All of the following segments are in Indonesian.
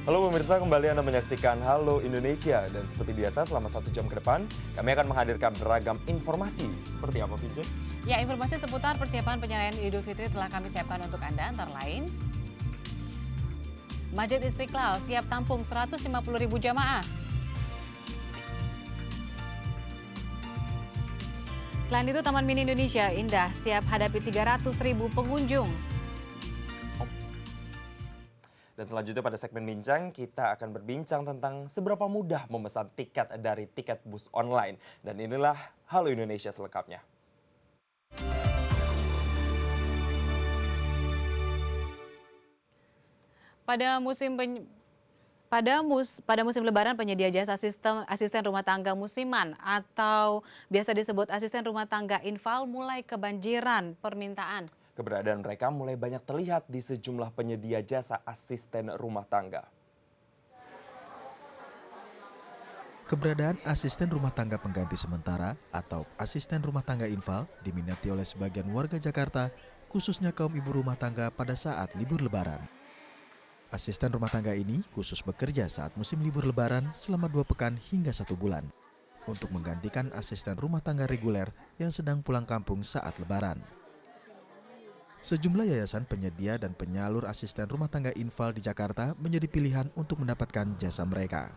Halo pemirsa, kembali Anda menyaksikan Halo Indonesia. Dan seperti biasa selama 1 jam ke depan, kami akan menghadirkan beragam informasi. Seperti apa, Vince? Ya, informasi seputar persiapan penyerahan Idul Fitri telah kami siapkan untuk Anda, antara lain Masjid Istiqlal siap tampung 150.000 jamaah. Selain itu, Taman Mini Indonesia Indah siap hadapi 300.000 pengunjung. Dan selanjutnya pada segmen bincang, kita akan berbincang tentang seberapa mudah memesan tiket dari tiket bus online. Dan inilah Halo Indonesia selengkapnya. Pada musim Lebaran, penyedia jasa asisten rumah tangga musiman atau biasa disebut asisten rumah tangga infal mulai kebanjiran permintaan. Keberadaan mereka mulai banyak terlihat di sejumlah penyedia jasa asisten rumah tangga. Keberadaan asisten rumah tangga pengganti sementara atau asisten rumah tangga infal diminati oleh sebagian warga Jakarta, khususnya kaum ibu rumah tangga pada saat libur Lebaran. Asisten rumah tangga ini khusus bekerja saat musim libur Lebaran selama 2 pekan hingga 1 bulan untuk menggantikan asisten rumah tangga reguler yang sedang pulang kampung saat Lebaran. Sejumlah yayasan penyedia dan penyalur asisten rumah tangga infal di Jakarta menjadi pilihan untuk mendapatkan jasa mereka.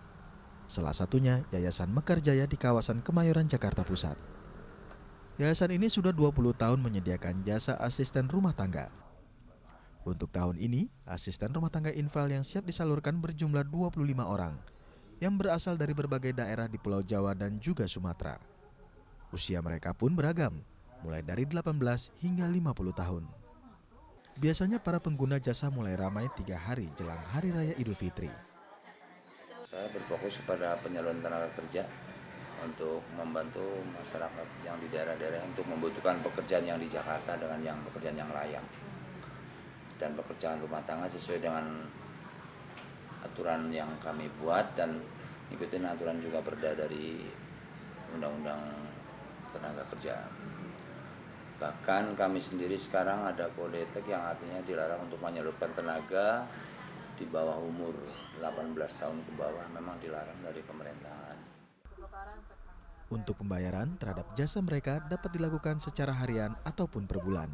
Salah satunya Yayasan Mekar Jaya di kawasan Kemayoran, Jakarta Pusat. Yayasan ini sudah 20 tahun menyediakan jasa asisten rumah tangga. Untuk tahun ini, asisten rumah tangga infal yang siap disalurkan berjumlah 25 orang yang berasal dari berbagai daerah di Pulau Jawa dan juga Sumatera. Usia mereka pun beragam, mulai dari 18 hingga 50 tahun. Biasanya para pengguna jasa mulai ramai 3 hari jelang Hari Raya Idul Fitri. Saya berfokus kepada penyaluran tenaga kerja untuk membantu masyarakat yang di daerah-daerah untuk membutuhkan pekerjaan yang di Jakarta dengan yang pekerjaan yang layak. Dan pekerjaan rumah tangga sesuai dengan aturan yang kami buat dan ikutin aturan juga perda dari Undang-Undang Tenaga Kerja. Bahkan kami sendiri sekarang ada kode etik yang artinya dilarang untuk menyalurkan tenaga di bawah umur 18 tahun ke bawah, memang dilarang dari pemerintahan. Untuk pembayaran terhadap jasa mereka dapat dilakukan secara harian ataupun per bulan,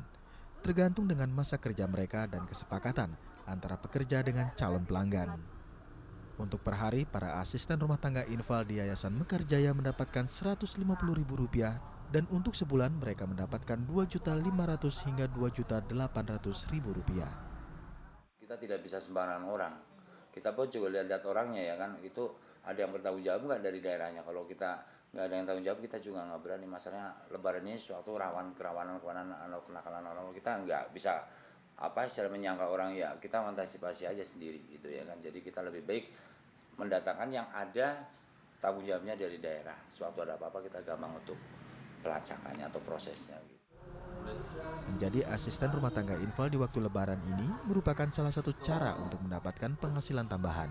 tergantung dengan masa kerja mereka dan kesepakatan antara pekerja dengan calon pelanggan. Untuk per hari, para asisten rumah tangga infal di Yayasan Mekar Jaya mendapatkan Rp150.000 dan untuk sebulan mereka mendapatkan Rp2.500.000 hingga Rp2.800.000. Kita tidak bisa sembarangan orang. Kita pun juga lihat orangnya ya kan, itu ada yang bertanggung jawab nggak dari daerahnya. Kalau kita nggak ada yang tanggung jawab, kita juga nggak berani. Masalahnya Lebaran ini suatu kerawanan atau kenakalan orang, kita nggak bisa istilah menyangka orang ya. Kita mengantisipasi aja sendiri gitu ya kan. Jadi kita lebih baik mendatangkan yang ada tanggung jawabnya dari daerah. Suatu ada apa-apa kita gampang untuk pelacakannya atau prosesnya gitu. Menjadi asisten rumah tangga infal di waktu Lebaran ini merupakan salah satu cara untuk mendapatkan penghasilan tambahan.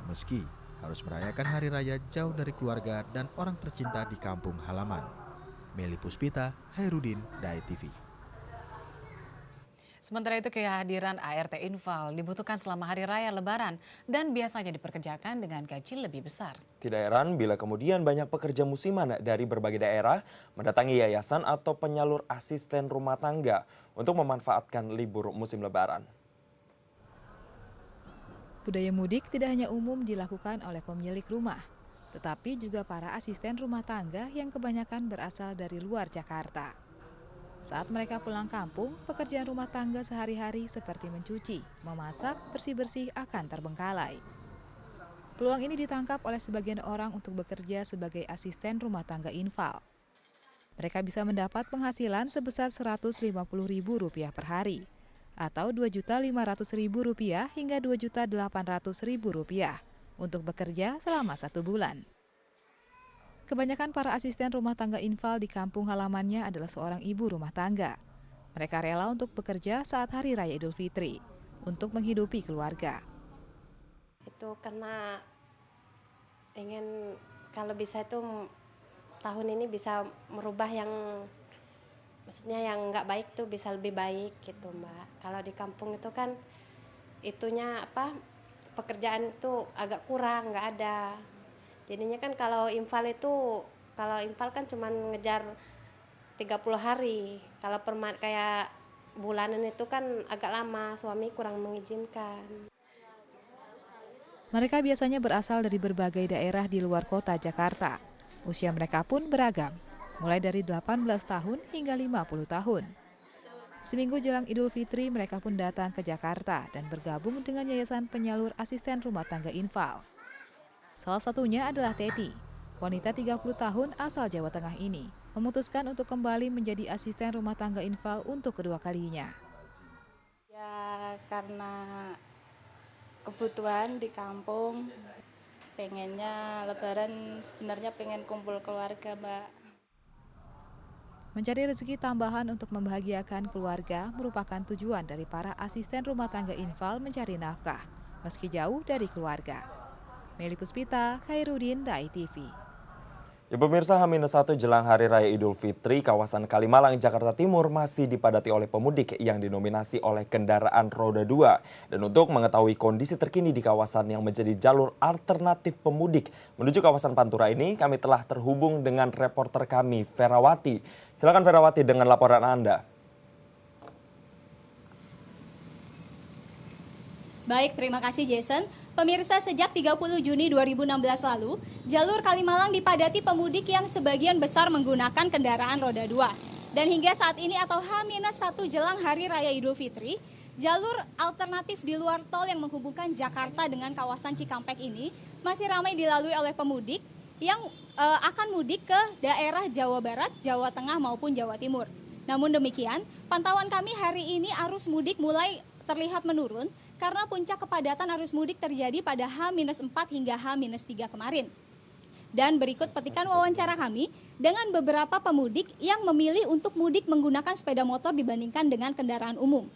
Meski harus merayakan Hari Raya jauh dari keluarga dan orang tercinta di kampung halaman. Meli Puspita, Hairudin, Dai TV. Sementara itu, kehadiran ART infal dibutuhkan selama Hari Raya Lebaran dan biasanya diperkerjakan dengan gaji lebih besar. Tidak heran bila kemudian banyak pekerja musiman dari berbagai daerah mendatangi yayasan atau penyalur asisten rumah tangga untuk memanfaatkan libur musim Lebaran. Budaya mudik tidak hanya umum dilakukan oleh pemilik rumah, tetapi juga para asisten rumah tangga yang kebanyakan berasal dari luar Jakarta. Saat mereka pulang kampung, pekerjaan rumah tangga sehari-hari seperti mencuci, memasak, bersih-bersih akan terbengkalai. Peluang ini ditangkap oleh sebagian orang untuk bekerja sebagai asisten rumah tangga infal. Mereka bisa mendapat penghasilan sebesar Rp150.000 per hari, atau Rp2.500.000 hingga Rp2.800.000 untuk bekerja selama 1 bulan. Kebanyakan para asisten rumah tangga infal di kampung halamannya adalah seorang ibu rumah tangga. Mereka rela untuk bekerja saat Hari Raya Idul Fitri untuk menghidupi keluarga. Itu karena ingin kalau bisa itu tahun ini bisa merubah yang maksudnya yang nggak baik tuh bisa lebih baik gitu Mbak. Kalau di kampung itu kan itunya pekerjaan itu agak kurang, nggak ada. Jadinya kan kalau infal kan cuma ngejar 30 hari. Kalau kayak bulanan itu kan agak lama, suami kurang mengizinkan. Mereka biasanya berasal dari berbagai daerah di luar kota Jakarta. Usia mereka pun beragam, mulai dari 18 tahun hingga 50 tahun. Seminggu jelang Idul Fitri, mereka pun datang ke Jakarta dan bergabung dengan Yayasan Penyalur Asisten Rumah Tangga Infal. Salah satunya adalah Teti, wanita 30 tahun asal Jawa Tengah ini, memutuskan untuk kembali menjadi asisten rumah tangga infal untuk kedua kalinya. Ya karena kebutuhan di kampung, pengennya Lebaran sebenarnya pengen kumpul keluarga, Mbak. Mencari rezeki tambahan untuk membahagiakan keluarga merupakan tujuan dari para asisten rumah tangga infal mencari nafkah, meski jauh dari keluarga. Meli Puspita, Khairuddin, Rai TV. Ya pemirsa, H-1 jelang Hari Raya Idul Fitri, kawasan Kalimalang, Jakarta Timur masih dipadati oleh pemudik yang dinominasi oleh kendaraan roda 2. Dan untuk mengetahui kondisi terkini di kawasan yang menjadi jalur alternatif pemudik menuju kawasan Pantura ini, kami telah terhubung dengan reporter kami, Ferawati. Silakan Ferawati dengan laporan Anda. Baik, terima kasih Jason. Pemirsa, sejak 30 Juni 2016 lalu, jalur Kalimalang dipadati pemudik yang sebagian besar menggunakan kendaraan roda 2. Dan hingga saat ini atau H-1 jelang Hari Raya Idul Fitri, jalur alternatif di luar tol yang menghubungkan Jakarta dengan kawasan Cikampek ini masih ramai dilalui oleh pemudik yang akan mudik ke daerah Jawa Barat, Jawa Tengah maupun Jawa Timur. Namun demikian, pantauan kami hari ini arus mudik mulai terlihat menurun karena puncak kepadatan arus mudik terjadi pada H-4 hingga H-3 kemarin. Dan berikut petikan wawancara kami dengan beberapa pemudik yang memilih untuk mudik menggunakan sepeda motor dibandingkan dengan kendaraan umum.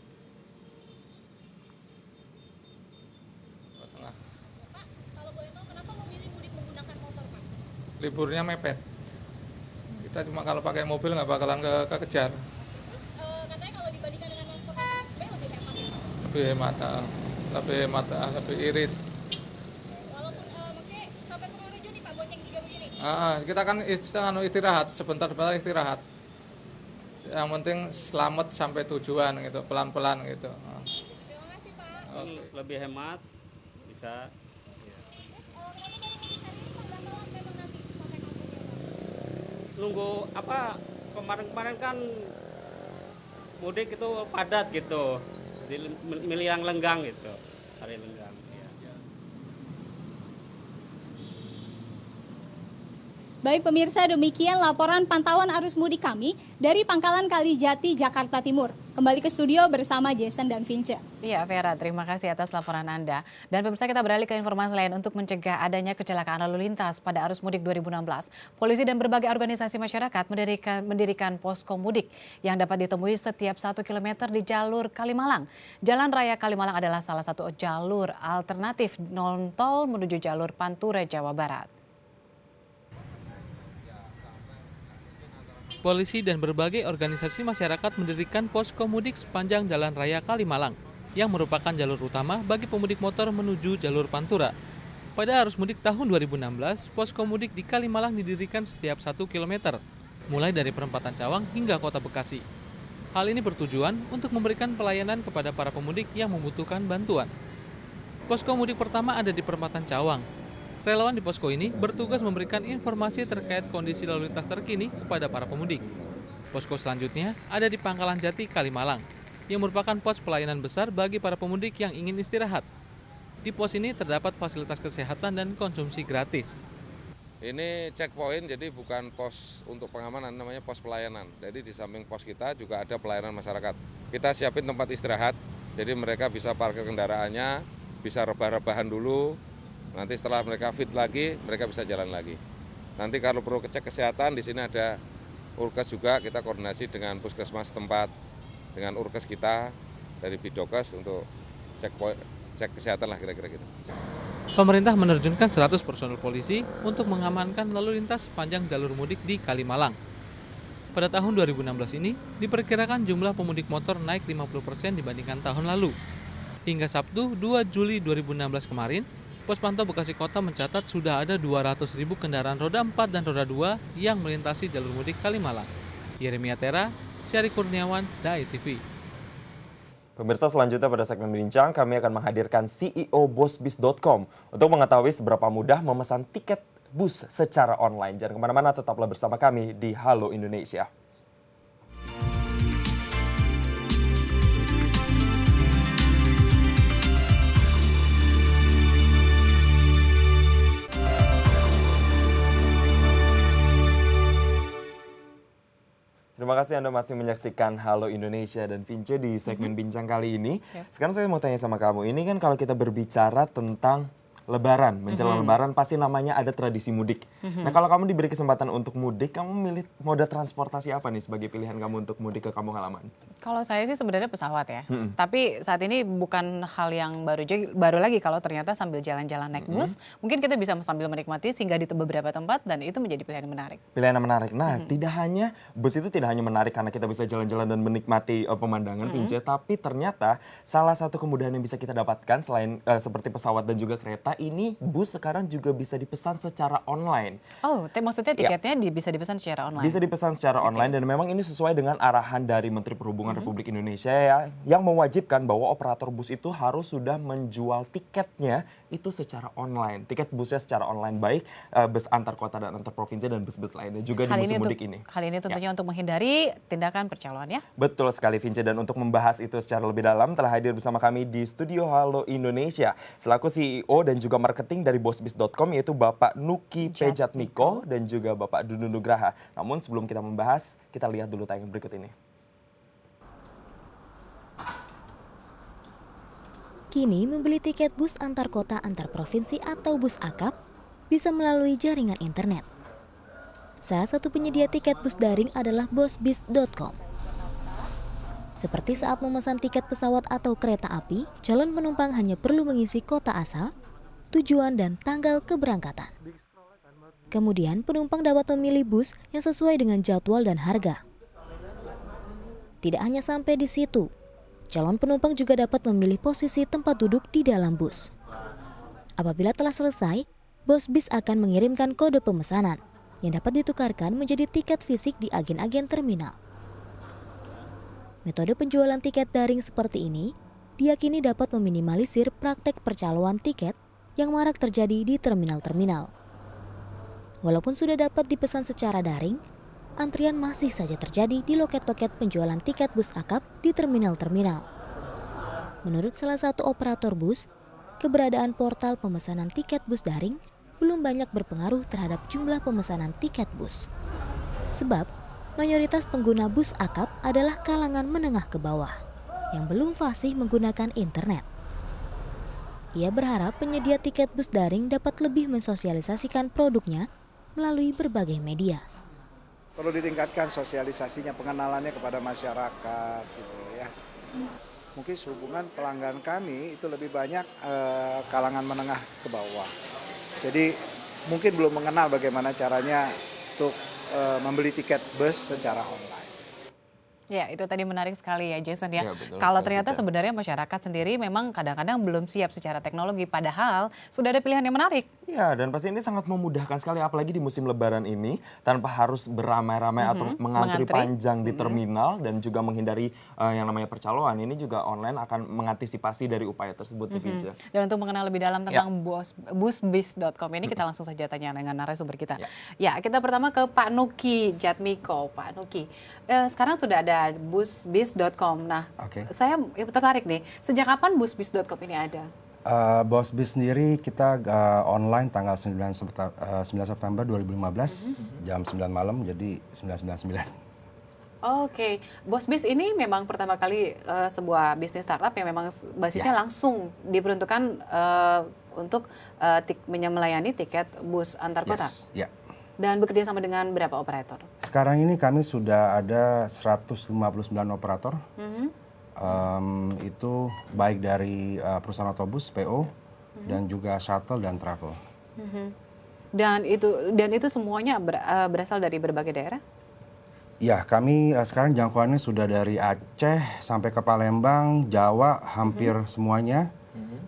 Pak, kalau boleh tahu kenapa memilih mudik menggunakan motor, Pak? Liburnya mepet. Kita cuma kalau pakai mobil nggak bakalan kekejar. Terus katanya kalau dibandingkan dengan transportasi sepeda lebih hemat ya? Lebih hemat, lebih irit. Walaupun maksudnya sampai Purworejo nih Pak, bonceng 3 begini. Kita kan istirahat, sebentar istirahat. Yang penting selamat sampai tujuan gitu, pelan-pelan gitu. Terima kasih Pak. Oke. Lebih hemat, bisa. Terus kenapa baru mudik hari ini Pak? Berapa lama memang nanti sampai kampungnya Pak? Nunggu apa, kemarin kan mudik itu padat gitu. Jadi milih yang lenggang gitu, hari lenggang. Baik pemirsa, demikian laporan pantauan arus mudik kami dari Pangkalan Kalijati, Jakarta Timur. Kembali ke studio bersama Jason dan Vince. Iya Vera, terima kasih atas laporan Anda. Dan pemirsa, kita beralih ke informasi lain untuk mencegah adanya kecelakaan lalu lintas pada arus mudik 2016. Polisi dan berbagai organisasi masyarakat mendirikan posko mudik yang dapat ditemui setiap 1 km di jalur Kalimalang. Jalan Raya Kalimalang adalah salah satu jalur alternatif non-tol menuju jalur Pantura, Jawa Barat. Polisi dan berbagai organisasi masyarakat mendirikan posko mudik sepanjang Jalan Raya Kalimalang, yang merupakan jalur utama bagi pemudik motor menuju jalur Pantura. Pada arus mudik tahun 2016, posko mudik di Kalimalang didirikan setiap 1 km, mulai dari perempatan Cawang hingga Kota Bekasi. Hal ini bertujuan untuk memberikan pelayanan kepada para pemudik yang membutuhkan bantuan. Posko mudik pertama ada di perempatan Cawang. Relawan di posko ini bertugas memberikan informasi terkait kondisi lalu lintas terkini kepada para pemudik. Posko selanjutnya ada di Pangkalan Jati, Kalimalang, yang merupakan pos pelayanan besar bagi para pemudik yang ingin istirahat. Di pos ini terdapat fasilitas kesehatan dan konsumsi gratis. Ini checkpoint, jadi bukan pos untuk pengamanan, namanya pos pelayanan. Jadi di samping pos kita juga ada pelayanan masyarakat. Kita siapin tempat istirahat, jadi mereka bisa parkir kendaraannya, bisa rebah-rebahan dulu. Nanti setelah mereka fit lagi, mereka bisa jalan lagi. Nanti kalau perlu cek kesehatan, di sini ada Urkes juga, kita koordinasi dengan puskesmas tempat, dengan Urkes kita dari Bidokes untuk cek kesehatan lah kira-kira gitu. Pemerintah menerjunkan 100 personel polisi untuk mengamankan lalu lintas sepanjang jalur mudik di Kalimalang. Pada tahun 2016 ini, diperkirakan jumlah pemudik motor naik 50% dibandingkan tahun lalu. Hingga Sabtu 2 Juli 2016 kemarin, Pos Pantau Bekasi Kota mencatat sudah ada 200.000 kendaraan roda 4 dan roda 2 yang melintasi jalur mudik Kalimalang. Yeremia Tera, Syari Kurniawan, Dai TV. Pemirsa, selanjutnya pada segmen Bincang, kami akan menghadirkan CEO Bosbis.com untuk mengetahui seberapa mudah memesan tiket bus secara online. Jangan kemana-mana, tetaplah bersama kami di Halo Indonesia. Terima kasih Anda masih menyaksikan Halo Indonesia dan Vince di segmen Bincang kali ini. Sekarang saya mau tanya sama kamu, ini kan kalau kita berbicara tentang Lebaran, menjelang Lebaran pasti namanya ada tradisi mudik. Nah, kalau kamu diberi kesempatan untuk mudik, kamu milih moda transportasi apa nih sebagai pilihan kamu untuk mudik ke kampung halaman? Kalau saya sih sebenarnya pesawat ya. Tapi saat ini bukan hal yang baru lagi kalau ternyata sambil jalan-jalan naik bus, mungkin kita bisa sambil menikmati singgah di beberapa tempat dan itu menjadi pilihan yang menarik. Pilihan yang menarik. Nah, bus itu tidak hanya menarik karena kita bisa jalan-jalan dan menikmati pemandangan, Vince, tapi ternyata salah satu kemudahan yang bisa kita dapatkan selain seperti pesawat dan juga kereta, ini bus sekarang juga bisa dipesan secara online. Oh, maksudnya tiketnya bisa dipesan secara online? Bisa dipesan secara online dan memang ini sesuai dengan arahan dari Menteri Perhubungan Republik Indonesia ya, yang mewajibkan bahwa operator bus itu harus sudah menjual tiketnya itu secara online. Tiket busnya secara online, baik bus antar kota dan antar provinsi dan bus-bus lainnya juga di musim mudik ini. Hal ini tentunya untuk menghindari tindakan percaloan ya. Betul sekali Vince, dan untuk membahas itu secara lebih dalam telah hadir bersama kami di studio Halo Indonesia selaku CEO dan juga marketing dari Bosbis.com, yaitu Bapak Nuki Pejatmiko dan juga Bapak Dunu Nugraha. Namun sebelum kita membahas, kita lihat dulu tayangan berikut ini. Kini membeli tiket bus antar kota antar provinsi atau bus akap bisa melalui jaringan internet. Salah satu penyedia tiket bus daring adalah Bosbis.com. Seperti saat memesan tiket pesawat atau kereta api, calon penumpang hanya perlu mengisi kota asal, tujuan dan tanggal keberangkatan. Kemudian penumpang dapat memilih bus yang sesuai dengan jadwal dan harga. Tidak hanya sampai di situ, calon penumpang juga dapat memilih posisi tempat duduk di dalam bus. Apabila telah selesai, Bosbis akan mengirimkan kode pemesanan yang dapat ditukarkan menjadi tiket fisik di agen-agen terminal. Metode penjualan tiket daring seperti ini diyakini dapat meminimalisir praktek percaloan tiket yang marak terjadi di terminal-terminal. Walaupun sudah dapat dipesan secara daring, antrian masih saja terjadi di loket-loket penjualan tiket bus akap di terminal-terminal. Menurut salah satu operator bus, keberadaan portal pemesanan tiket bus daring belum banyak berpengaruh terhadap jumlah pemesanan tiket bus. Sebab, mayoritas pengguna bus akap adalah kalangan menengah ke bawah yang belum fasih menggunakan internet. Ia berharap penyedia tiket bus daring dapat lebih mensosialisasikan produknya melalui berbagai media. Perlu ditingkatkan sosialisasinya, pengenalannya kepada masyarakat gitu ya. Mungkin sehubungan pelanggan kami itu lebih banyak kalangan menengah ke bawah. Jadi mungkin belum mengenal bagaimana caranya untuk membeli tiket bus secara online. Ya, itu tadi menarik sekali ya Jason ya. Ya, betul, kalau ternyata sebenarnya masyarakat sendiri memang kadang-kadang belum siap secara teknologi, padahal sudah ada pilihan yang menarik. Ya, dan pasti ini sangat memudahkan sekali, apalagi di musim Lebaran ini, tanpa harus beramai-ramai atau mengantri panjang di terminal dan juga menghindari yang namanya percaloan. Ini juga online akan mengantisipasi dari upaya tersebut. Dan untuk mengenal lebih dalam tentang Bosbis.com ini, kita langsung saja tanya dengan narasumber kita. Ya, kita pertama ke Pak Nuki Pejatmiko. Pak Nuki, sekarang sudah ada Bosbis.com. Nah, saya tertarik nih, sejak kapan Bosbis.com ini ada? Bosbis sendiri kita online tanggal 9 September 2015 jam 9 malam, jadi 999. Oke, Bosbis ini memang pertama kali sebuah bisnis startup yang memang basisnya langsung diperuntukkan untuk melayani tiket bus antar kota. Dan bekerja sama dengan berapa operator? Sekarang ini kami sudah ada 159 operator. Itu baik dari perusahaan otobus, PO, dan juga shuttle dan travel. Dan itu semuanya berasal dari berbagai daerah? Ya, kami sekarang jangkauannya sudah dari Aceh sampai ke Palembang, Jawa, hampir semuanya.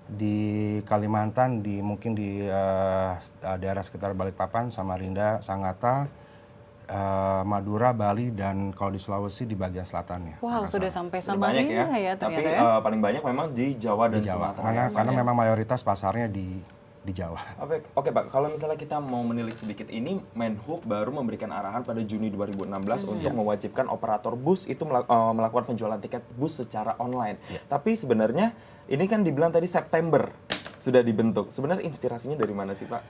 Di Kalimantan, mungkin di daerah sekitar Balikpapan, Samarinda, Sangatta, Madura, Bali, dan kalau di Sulawesi di bagian selatannya. Wow, sudah sampai Sudah banyak Samarinda ya Tapi ternyata ya. paling banyak memang di Jawa dan Di Jawa, Sumatera. karena memang mayoritas pasarnya di Jawa. Oke Pak, kalau misalnya kita mau menilik sedikit ini, Menhub baru memberikan arahan pada Juni 2016 untuk mewajibkan operator bus itu melakukan penjualan tiket bus secara online. Tapi sebenarnya ini kan dibilang tadi September sudah dibentuk. Sebenarnya inspirasinya dari mana sih Pak?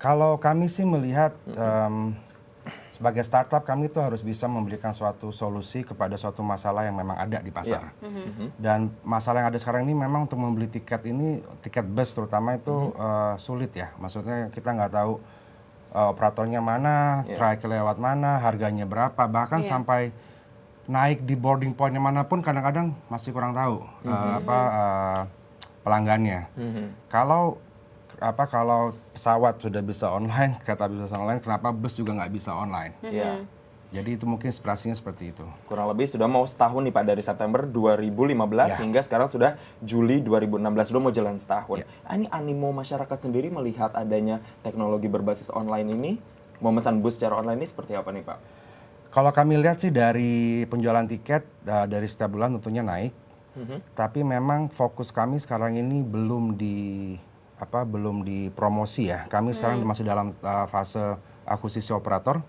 Kalau kami sih melihat sebagai startup kami itu harus bisa memberikan suatu solusi kepada suatu masalah yang memang ada di pasar. Dan masalah yang ada sekarang ini memang untuk membeli tiket bus terutama itu sulit ya. Maksudnya kita nggak tahu operatornya mana, trayek lewat mana, harganya berapa, bahkan sampai naik di boarding point manapun kadang-kadang masih kurang tahu pelanggannya. Kalau pesawat sudah bisa online, kereta bisa online, kenapa bus juga nggak bisa online? Jadi itu mungkin inspirasinya seperti itu. Kurang lebih sudah mau setahun nih Pak, dari September 2015 hingga sekarang sudah Juli 2016, sudah mau jalan setahun. Ini animo masyarakat sendiri melihat adanya teknologi berbasis online ini, memesan bus secara online ini seperti apa nih Pak? Kalau kami lihat sih dari penjualan tiket dari setiap bulan tentunya naik, tapi memang fokus kami sekarang ini belum di promosi ya. Kami sekarang masih dalam fase akuisisi operator.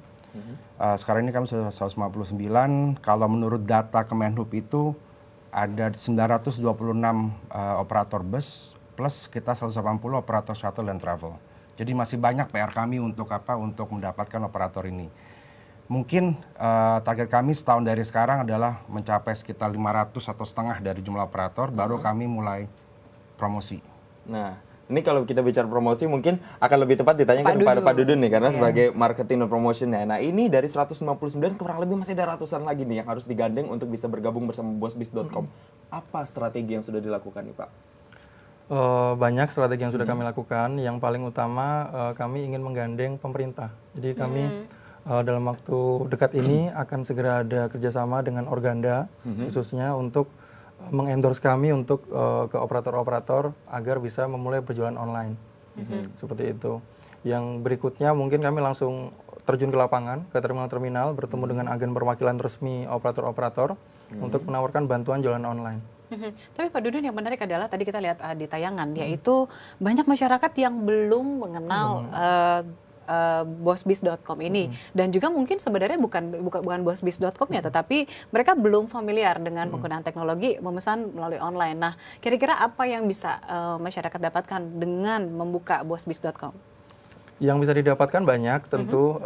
Sekarang ini kami sudah 159. Kalau menurut data Kemenhub itu ada 926 operator bus plus kita 180 operator shuttle dan travel. Jadi masih banyak PR kami untuk mendapatkan operator ini. Mungkin target kami setahun dari sekarang adalah mencapai sekitar 500 atau setengah dari jumlah operator, baru kami mulai promosi. Nah, ini kalau kita bicara promosi mungkin akan lebih tepat ditanyakan kepada Pak Dudun nih, karena sebagai marketing dan promotionnya. Nah, ini dari 159 kurang lebih masih ada ratusan lagi nih yang harus digandeng untuk bisa bergabung bersama bosbis.com. Apa strategi yang sudah dilakukan nih Pak? Banyak strategi yang sudah kami lakukan. Yang paling utama kami ingin menggandeng pemerintah. Jadi kami dalam waktu dekat ini akan segera ada kerjasama dengan Organda khususnya untuk mengendorse kami untuk ke operator-operator agar bisa memulai berjualan online. Seperti itu. Yang berikutnya mungkin kami langsung terjun ke lapangan, ke terminal-terminal, bertemu dengan agen perwakilan resmi operator-operator untuk menawarkan bantuan jualan online. Tapi Pak Dudun, yang menarik adalah tadi kita lihat di tayangan, yaitu banyak masyarakat yang belum mengenal bosbis.com ini, dan juga mungkin sebenarnya bukan bosbis.com ya, tetapi mereka belum familiar dengan penggunaan teknologi memesan melalui online. Nah, kira-kira apa yang bisa masyarakat dapatkan dengan membuka bosbis.com? Yang bisa didapatkan banyak tentu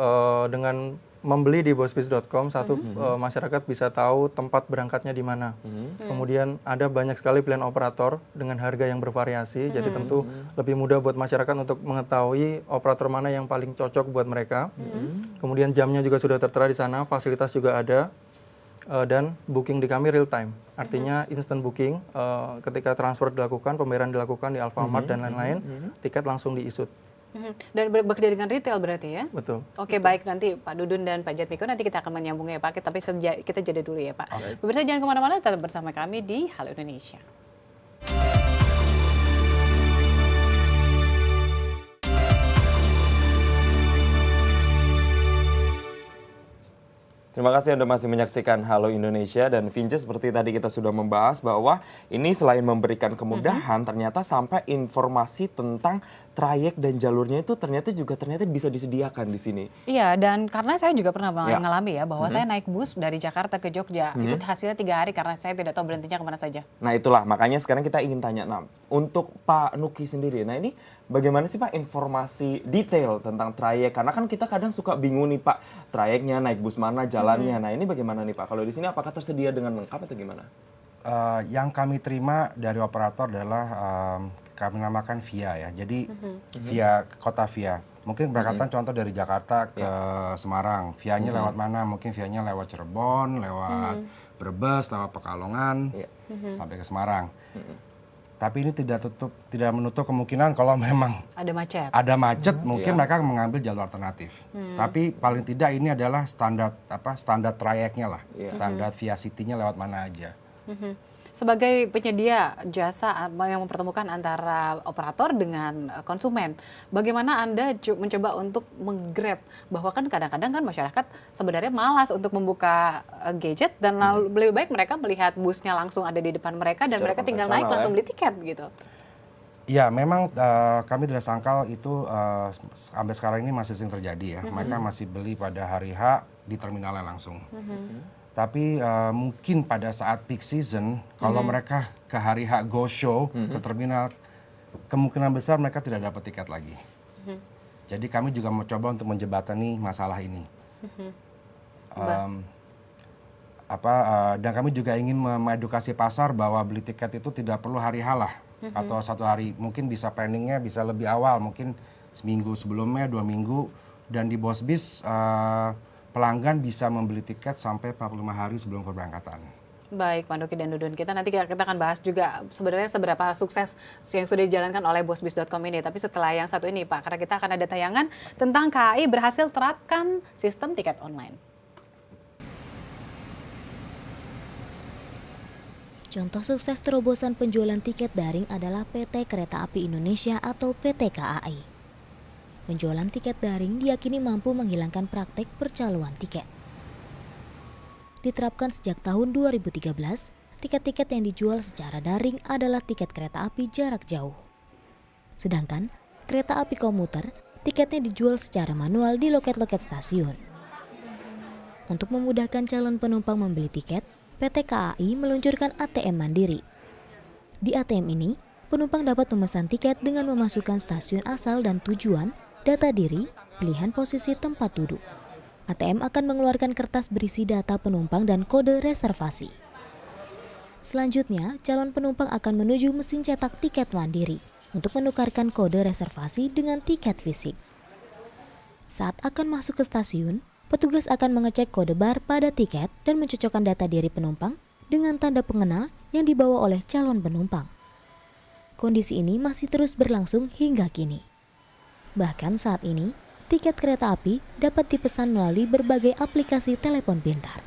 dengan membeli di bosbis.com. Satu, masyarakat bisa tahu tempat berangkatnya di mana. Kemudian ada banyak sekali pilihan operator dengan harga yang bervariasi. Jadi tentu lebih mudah buat masyarakat untuk mengetahui operator mana yang paling cocok buat mereka. Kemudian jamnya juga sudah tertera di sana, fasilitas juga ada. Dan booking di kami real time. Artinya instant booking, ketika transfer dilakukan, pembayaran dilakukan di Alfamart dan lain-lain, tiket langsung diisut. Dan bekerja dengan retail berarti ya? Betul. Oke, baik, nanti Pak Dudun dan Pak Jatmiko nanti kita akan menyambungnya ya Pak, tapi kita jeda dulu ya Pak. Pemirsa jangan kemana-mana, tetap bersama kami di Halo Indonesia. Terima kasih Anda masih menyaksikan Halo Indonesia, dan Vince, seperti tadi kita sudah membahas bahwa ini selain memberikan kemudahan, ternyata sampai informasi tentang trayek dan jalurnya itu ternyata bisa disediakan di sini. Iya, dan karena saya juga pernah mengalami ya bahwa saya naik bus dari Jakarta ke Jogja, itu hasilnya 3 hari karena saya tidak tahu berhentinya kemana saja. Nah itulah, makanya sekarang kita ingin tanya, untuk Pak Nuki sendiri, nah ini bagaimana sih Pak informasi detail tentang trayek? Karena kan kita kadang suka bingung nih Pak, trayeknya naik bus mana, jalannya. Nah ini bagaimana nih Pak? Kalau di sini apakah tersedia dengan lengkap atau gimana? Yang kami terima dari operator adalah kami namakan via ya. Jadi via kota via. Mungkin berangkatan contoh dari Jakarta ke Semarang. Vianya lewat mana? Mungkin vianya lewat Cirebon, lewat Brebes, lewat Pekalongan, sampai ke Semarang. Tapi ini tidak menutup kemungkinan kalau memang ada macet, mungkin mereka mengambil jalur alternatif. Tapi paling tidak ini adalah standar trayeknya lah, standar Via City-nya lewat mana aja. Sebagai penyedia jasa yang mempertemukan antara operator dengan konsumen, bagaimana Anda mencoba untuk menggrab bahwa kan kadang-kadang kan masyarakat sebenarnya malas untuk membuka gadget dan lebih baik mereka melihat busnya langsung ada di depan mereka dan mereka tinggal naik langsung beli tiket gitu. Ya, memang kami dari Sangkal itu sampai sekarang ini masih sering terjadi ya. Mereka masih beli pada hari H di terminalnya langsung. Tapi mungkin pada saat peak season, kalau mereka ke hari H go show ke terminal, kemungkinan besar mereka tidak dapat tiket lagi. Jadi kami juga mau coba untuk menjembatani masalah ini. Dan kami juga ingin mengedukasi pasar bahwa beli tiket itu tidak perlu hari H lah, atau satu hari, mungkin bisa planningnya bisa lebih awal, mungkin seminggu sebelumnya, 2 minggu, dan di Bosbis pelanggan bisa membeli tiket sampai 45 hari sebelum keberangkatan. Baik, Pak Doki dan Dudun. Kita nanti akan bahas juga sebenarnya seberapa sukses yang sudah dijalankan oleh bosbis.com ini. Tapi setelah yang satu ini, Pak, karena kita akan ada tayangan tentang KAI berhasil terapkan sistem tiket online. Contoh sukses terobosan penjualan tiket daring adalah PT Kereta Api Indonesia atau PT KAI. Penjualan tiket daring diyakini mampu menghilangkan praktek percaloan tiket. Diterapkan sejak tahun 2013, tiket-tiket yang dijual secara daring adalah tiket kereta api jarak jauh. Sedangkan kereta api komuter, tiketnya dijual secara manual di loket-loket stasiun. Untuk memudahkan calon penumpang membeli tiket, PT KAI meluncurkan ATM Mandiri. Di ATM ini, penumpang dapat memesan tiket dengan memasukkan stasiun asal dan tujuan, data diri, pilihan posisi tempat duduk. ATM akan mengeluarkan kertas berisi data penumpang dan kode reservasi. Selanjutnya, calon penumpang akan menuju mesin cetak tiket mandiri untuk menukarkan kode reservasi dengan tiket fisik. Saat akan masuk ke stasiun, petugas akan mengecek kode bar pada tiket dan mencocokkan data diri penumpang dengan tanda pengenal yang dibawa oleh calon penumpang. Kondisi ini masih terus berlangsung hingga kini. Bahkan saat ini, tiket kereta api dapat dipesan melalui berbagai aplikasi telepon pintar.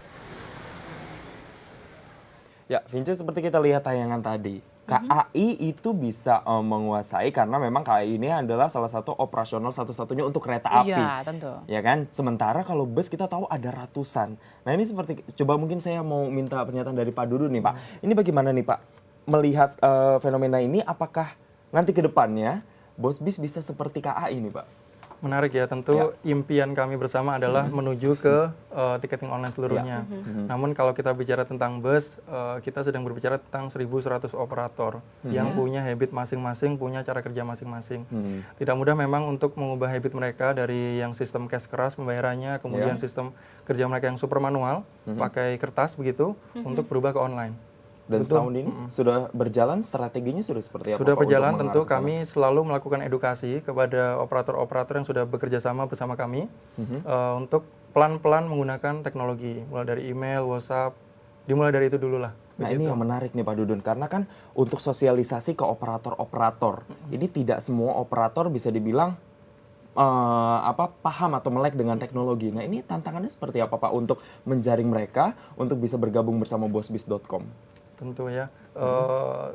Ya, Vince, seperti kita lihat tayangan tadi, KAI itu bisa menguasai karena memang KAI ini adalah salah satu operasional satu-satunya untuk kereta api. Iya, tentu. Ya kan? Sementara kalau bus kita tahu ada ratusan. Nah ini seperti, coba mungkin saya mau minta pernyataan dari Pak Dudun nih Pak. Ini bagaimana nih Pak, melihat fenomena ini, apakah nanti ke depannya Bosbis bisa seperti KAI nih Pak? Menarik ya, tentu impian kami bersama adalah menuju ke tiketing online seluruhnya. Namun kalau kita bicara tentang bus, kita sedang berbicara tentang 1.100 operator yang punya habit masing-masing, punya cara kerja masing-masing. Tidak mudah memang untuk mengubah habit mereka dari yang sistem cash keras pembayarannya, kemudian sistem kerja mereka yang super manual, pakai kertas begitu, untuk berubah ke online. Dan setahun ini sudah berjalan, strateginya sudah seperti apa? Sudah berjalan, tentu kami selalu melakukan edukasi kepada operator-operator yang sudah bekerja sama bersama kami untuk pelan-pelan menggunakan teknologi, mulai dari email, WhatsApp, dimulai dari itu dulu lah. Nah ini yang menarik nih Pak Dudun, karena kan untuk sosialisasi ke operator-operator, ini tidak semua operator bisa dibilang paham atau melek dengan teknologi. Nah ini tantangannya seperti apa Pak untuk menjaring mereka untuk bisa bergabung bersama bosbis.com? Tentu ya,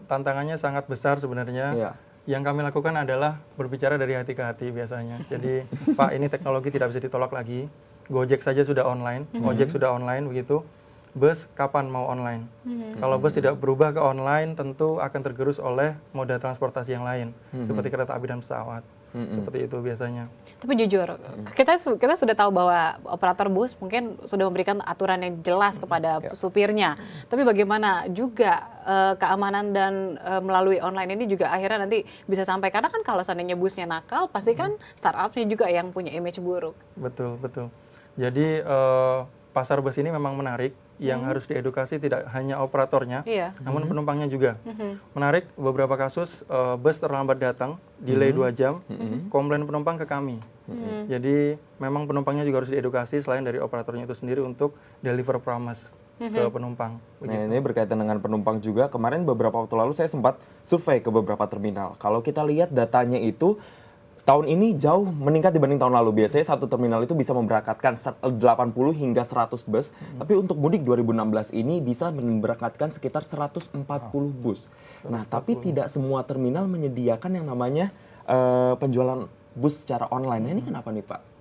tantangannya sangat besar sebenarnya. Yang kami lakukan adalah berbicara dari hati ke hati biasanya. Jadi Pak, ini teknologi tidak bisa ditolak lagi. Gojek saja sudah online, ojek sudah online begitu. Bus kapan mau online? Kalau bus tidak berubah ke online, tentu akan tergerus oleh moda transportasi yang lain, seperti kereta api dan pesawat. Seperti itu biasanya. Tapi jujur, kita sudah tahu bahwa operator bus mungkin sudah memberikan aturan yang jelas kepada supirnya. Tapi bagaimana juga keamanan dan melalui online ini juga akhirnya nanti bisa sampai, karena kan kalau seandainya busnya nakal, pasti kan startupnya juga yang punya image buruk. Betul, betul. Jadi pasar bus ini memang menarik. Yang harus diedukasi tidak hanya operatornya, namun penumpangnya juga. Menarik, beberapa kasus bus terlambat datang, delay 2 jam, komplain penumpang ke kami. Jadi memang penumpangnya juga harus diedukasi selain dari operatornya itu sendiri untuk deliver promise. ke penumpang. Nah, ini berkaitan dengan penumpang juga. Kemarin beberapa waktu lalu saya sempat survei ke beberapa terminal. Kalau kita lihat datanya itu tahun ini jauh meningkat dibanding tahun lalu. Biasanya satu terminal itu bisa memberangkatkan 80 hingga 100 bus. Tapi untuk mudik 2016 ini bisa memberangkatkan sekitar 140 bus. Nah, tapi tidak semua terminal menyediakan yang namanya penjualan bus secara online. Nah, ini kenapa nih Pak?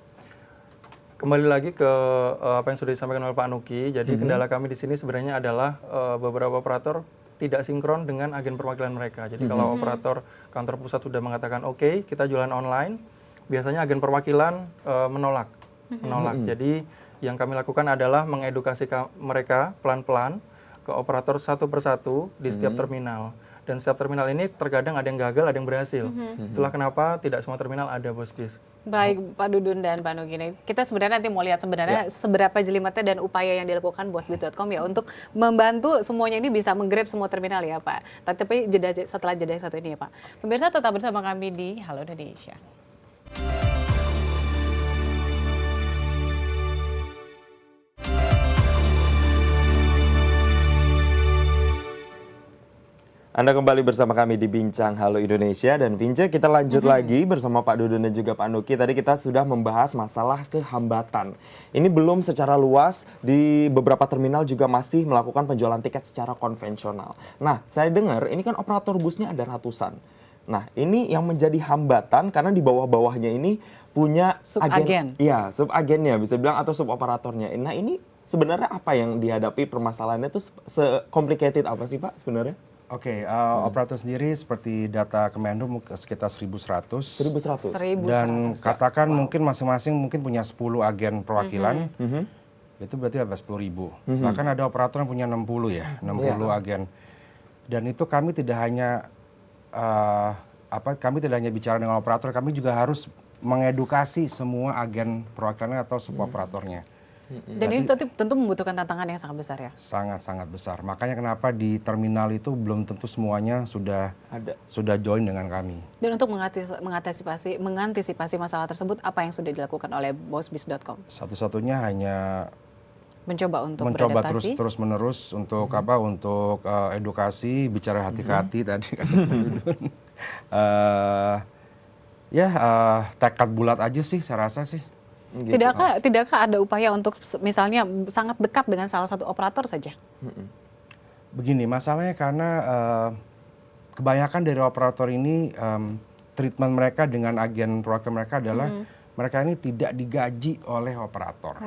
Kembali lagi ke apa yang sudah disampaikan oleh Pak Nuki. Jadi kendala kami di sini sebenarnya adalah beberapa operator tidak sinkron dengan agen perwakilan mereka. Jadi kalau operator kantor pusat sudah mengatakan oke, kita jualan online, biasanya agen perwakilan menolak. Jadi yang kami lakukan adalah mengedukasi mereka pelan-pelan ke operator satu persatu di setiap terminal. Dan setiap terminal ini terkadang ada yang gagal, ada yang berhasil. Itulah kenapa tidak semua terminal ada BOSBIS. Baik Pak Dudun dan Pak Nugi, kita sebenarnya nanti mau lihat sebenarnya seberapa jelimetnya dan upaya yang dilakukan bosbis.com ya untuk membantu semuanya ini bisa menggrab semua terminal ya Pak. Tapi setelah jeda satu ini ya Pak. Pemirsa tetap bersama kami di Halo Indonesia. Anda kembali bersama kami di Bincang Halo Indonesia dan Vince, kita lanjut lagi bersama Pak Dudun dan juga Pak Nuki. Tadi kita sudah membahas masalah kehambatan. Ini belum secara luas, di beberapa terminal juga masih melakukan penjualan tiket secara konvensional. Nah, saya dengar ini kan operator busnya ada ratusan. Nah, ini yang menjadi hambatan karena di bawah-bawahnya ini punya subagen. Iya, subagennya bisa bilang atau suboperatornya. Nah, ini sebenarnya apa yang dihadapi permasalahannya itu se-complicated apa sih Pak sebenarnya? Oke, operator sendiri seperti data Kemenhub sekitar 1.100. 1.100. Dan katakan mungkin masing-masing mungkin punya 10 agen perwakilan. Itu berarti ada 10.000. Bahkan ada operator yang punya 60 ya, 60 agen. Dan itu kami tidak hanya kami tidak hanya bicara dengan operator, kami juga harus mengedukasi semua agen perwakilannya atau suboperatornya. Dan ini tentu membutuhkan tantangan yang sangat besar ya? Sangat-sangat besar. Makanya kenapa di terminal itu belum tentu semuanya sudah join dengan kami. Dan untuk mengantisipasi masalah tersebut, apa yang sudah dilakukan oleh bosbis.com? Satu-satunya hanya mencoba untuk terus-menerus untuk untuk edukasi, bicara hati-hati tadi kan. Tekad bulat aja sih saya rasa sih. Gitu. Tidakkah ada upaya untuk misalnya sangat dekat dengan salah satu operator saja? Begini, masalahnya karena kebanyakan dari operator ini treatment mereka dengan agen perwakilan mereka adalah mereka ini tidak digaji oleh operator.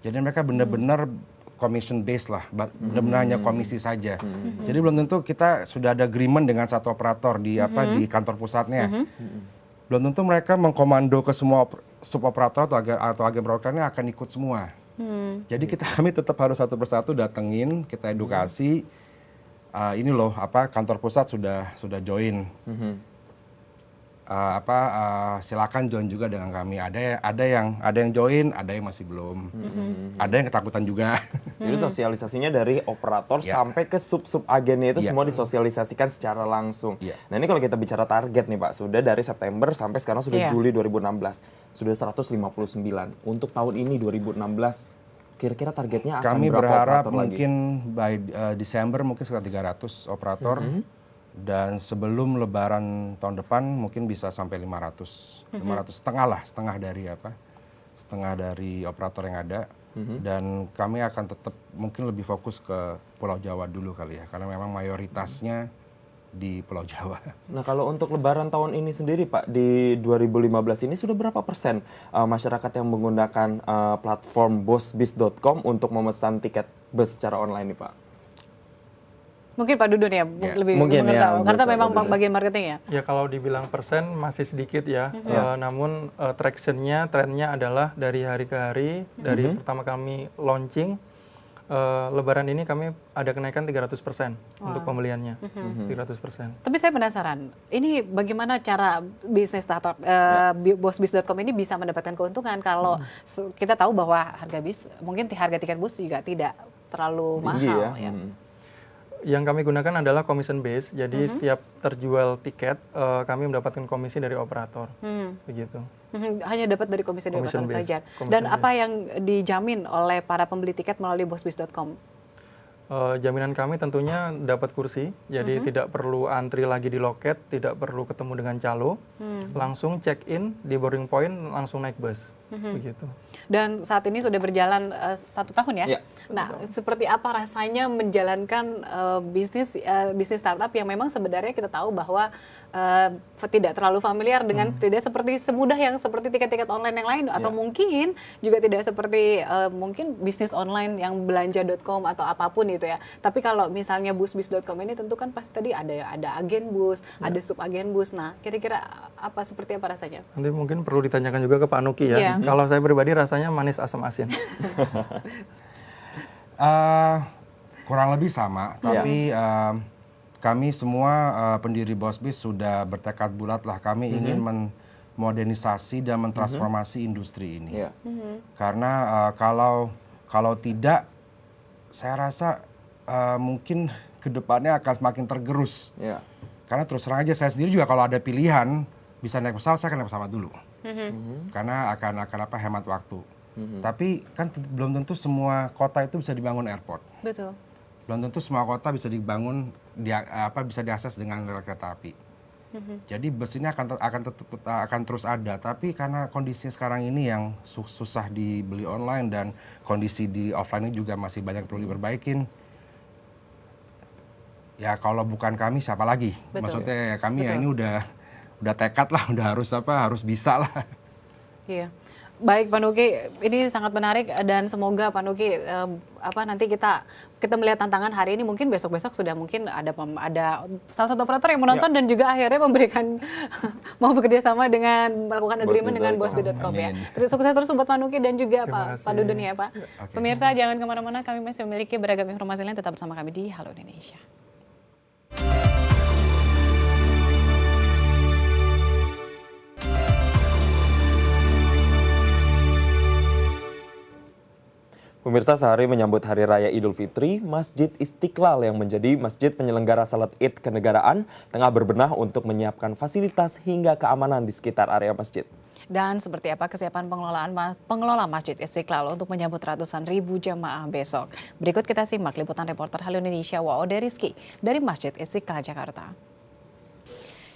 Jadi mereka benar-benar commission based lah, benar-benar hanya komisi saja. Jadi belum tentu kita sudah ada agreement dengan satu operator di di kantor pusatnya. Belum tentu mereka mengkomando ke semua suboperator atau agen perwakilannya akan ikut semua. Jadi kami tetap harus satu persatu datengin, kita edukasi. Ini loh kantor pusat sudah join. Silakan join juga dengan kami. Ada yang join, ada yang masih belum. Ada yang ketakutan juga. Jadi sosialisasinya dari operator sampai ke sub-sub agennya itu semua disosialisasikan secara langsung. Nah, ini kalau kita bicara target nih Pak, sudah dari September sampai sekarang sudah Juli 2016. Sudah 159. Untuk tahun ini 2016 kira-kira targetnya akan kami berapa berharap operator mungkin by Desember mungkin sekitar 300 operator. Dan sebelum Lebaran tahun depan mungkin bisa sampai 500 setengah dari operator yang ada. Dan kami akan tetap mungkin lebih fokus ke Pulau Jawa dulu kali ya, karena memang mayoritasnya di Pulau Jawa. Nah, kalau untuk Lebaran tahun ini sendiri Pak, di 2015 ini sudah berapa persen masyarakat yang menggunakan platform bosbis.com untuk memesan tiket bus secara online nih Pak? Mungkin Pak Dudun ya, lebih mengetahui, karena memang bagian marketing ya. Ya kalau dibilang persen masih sedikit ya, namun trennya adalah dari hari ke hari, dari pertama kami launching, Lebaran ini kami ada kenaikan 300% untuk pembeliannya, 300%. Tapi saya penasaran, ini bagaimana cara bisnis startup bosbis.com ini bisa mendapatkan keuntungan kalau kita tahu bahwa harga tiket bus juga tidak terlalu mahal ya. Yang kami gunakan adalah commission base, jadi setiap terjual tiket kami mendapatkan komisi dari operator, begitu. Hanya dapat dari komisi dari operator saja. Dan apa yang dijamin oleh para pembeli tiket melalui bosbis.com? Jaminan kami tentunya dapat kursi, jadi tidak perlu antri lagi di loket, tidak perlu ketemu dengan calo, langsung check in di boarding point, langsung naik bus, begitu. Dan saat ini sudah berjalan 1 tahun ya. Ya. Nah, seperti apa rasanya menjalankan bisnis startup yang memang sebenarnya kita tahu bahwa tidak terlalu familiar dengan, tidak seperti semudah yang seperti tiket-tiket online yang lain, atau mungkin juga tidak seperti mungkin bisnis online yang belanja.com atau apapun itu ya. Tapi kalau misalnya busbis.com ini tentu kan pasti tadi ada agen bus, ada sub agen bus. Nah, kira-kira seperti apa rasanya? Nanti mungkin perlu ditanyakan juga ke Pak Nuki ya. Iya. Kalau saya pribadi rasanya manis asam asin. Kurang lebih sama, tapi kami semua pendiri Bosbis sudah bertekad bulat lah, kami ingin memodernisasi dan mentransformasi industri ini. Karena kalau tidak, saya rasa mungkin kedepannya akan semakin tergerus. Karena terus terang aja saya sendiri juga kalau ada pilihan bisa naik pesawat, saya akan naik pesawat dulu. Karena akan hemat waktu. Tapi kan belum tentu semua kota itu bisa dibangun airport. Betul. Belum tentu semua kota bisa dibangun bisa diakses dengan rel kereta api. Jadi bus ini akan terus ada, tapi karena kondisinya sekarang ini yang susah dibeli online dan kondisi di offline ini juga masih banyak perlu diperbaikin. Ya kalau bukan kami siapa lagi? Betul. Maksudnya ya kami ya ini udah tekad lah, udah harus bisa lah. Iya. Baik Pak Nuki, ini sangat menarik dan semoga Pak Nuki nanti kita melihat tantangan hari ini, mungkin besok-besok sudah mungkin ada salah satu operator yang menonton dan juga akhirnya memberikan mau bekerja sama dengan melakukan agreement dengan bosbis.com ya. Terus sukses terus buat Pak Nuki dan juga Pak Dudun ya Pak. Pemirsa jangan kemana-mana, kami masih memiliki beragam informasi lain, tetap bersama kami di Halo Indonesia. Pemirsa, sehari menyambut Hari Raya Idul Fitri, Masjid Istiqlal yang menjadi masjid penyelenggara salat Id kenegaraan tengah berbenah untuk menyiapkan fasilitas hingga keamanan di sekitar area masjid. Dan seperti apa kesiapan pengelola Masjid Istiqlal untuk menyambut ratusan ribu jamaah besok? Berikut kita simak liputan reporter Halo Indonesia Waode Rizky dari Masjid Istiqlal Jakarta.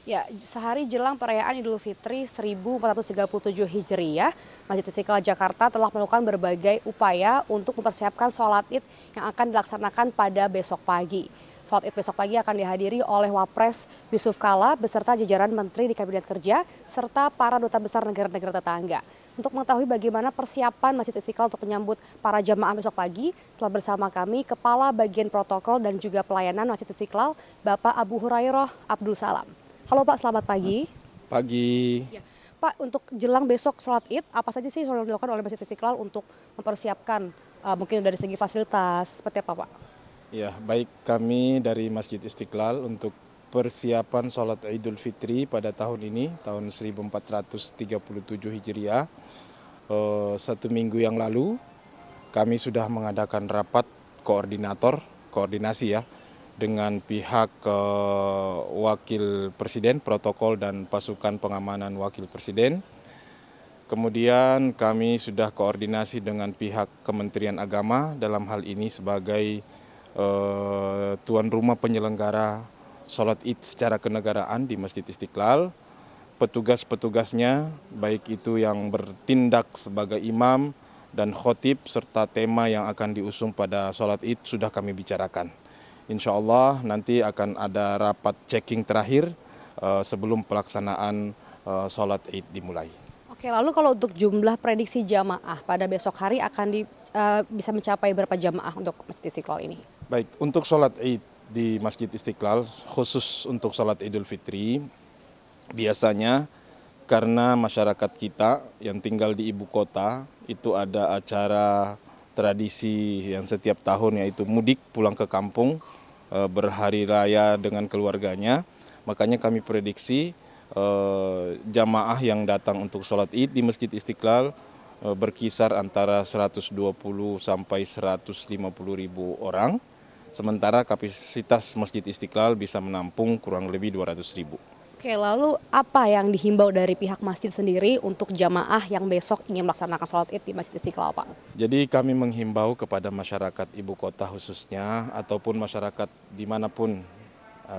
Ya, sehari jelang perayaan Idul Fitri 1437 Hijriah, Masjid Istiqlal Jakarta telah melakukan berbagai upaya untuk mempersiapkan sholat Id yang akan dilaksanakan pada besok pagi. Sholat Id besok pagi akan dihadiri oleh Wapres Yusuf Kala beserta jajaran menteri di Kabinet Kerja serta para duta besar negara-negara tetangga. Untuk mengetahui bagaimana persiapan Masjid Istiqlal untuk menyambut para jamaah besok pagi, telah bersama kami Kepala Bagian Protokol dan juga Pelayanan Masjid Istiqlal, Bapak Abu Hurairah Abdul Salam. Halo Pak, selamat pagi. Pagi. Ya, Pak, untuk jelang besok sholat Id, apa saja sih yang dilakukan oleh Masjid Istiqlal untuk mempersiapkan mungkin dari segi fasilitas, seperti apa Pak? Ya, baik, kami dari Masjid Istiqlal untuk persiapan sholat Idul Fitri pada tahun ini, tahun 1437 Hijriah, 1 minggu yang lalu, kami sudah mengadakan rapat koordinasi ya, dengan pihak Wakil Presiden, protokol dan pasukan pengamanan Wakil Presiden. Kemudian kami sudah koordinasi dengan pihak Kementerian Agama dalam hal ini sebagai tuan rumah penyelenggara sholat Id secara kenegaraan di Masjid Istiqlal. Petugas-petugasnya baik itu yang bertindak sebagai imam dan khotib serta tema yang akan diusung pada sholat Id sudah kami bicarakan. Insya Allah nanti akan ada rapat checking terakhir sebelum pelaksanaan sholat Id dimulai. Oke, lalu kalau untuk jumlah prediksi jamaah pada besok hari akan bisa mencapai berapa jamaah untuk Masjid Istiqlal ini? Baik, untuk sholat Id di Masjid Istiqlal, khusus untuk sholat Idul Fitri, biasanya karena masyarakat kita yang tinggal di ibu kota itu ada acara tradisi yang setiap tahun yaitu mudik pulang ke kampung berhari raya dengan keluarganya. Makanya kami prediksi jamaah yang datang untuk sholat Id di Masjid Istiqlal berkisar antara 120 sampai 150 ribu orang. Sementara kapasitas Masjid Istiqlal bisa menampung kurang lebih 200 ribu. Oke, lalu apa yang dihimbau dari pihak masjid sendiri untuk jamaah yang besok ingin melaksanakan sholat id di Masjid Istiqlal, Pak? Jadi kami menghimbau kepada masyarakat ibu kota khususnya ataupun masyarakat dimanapun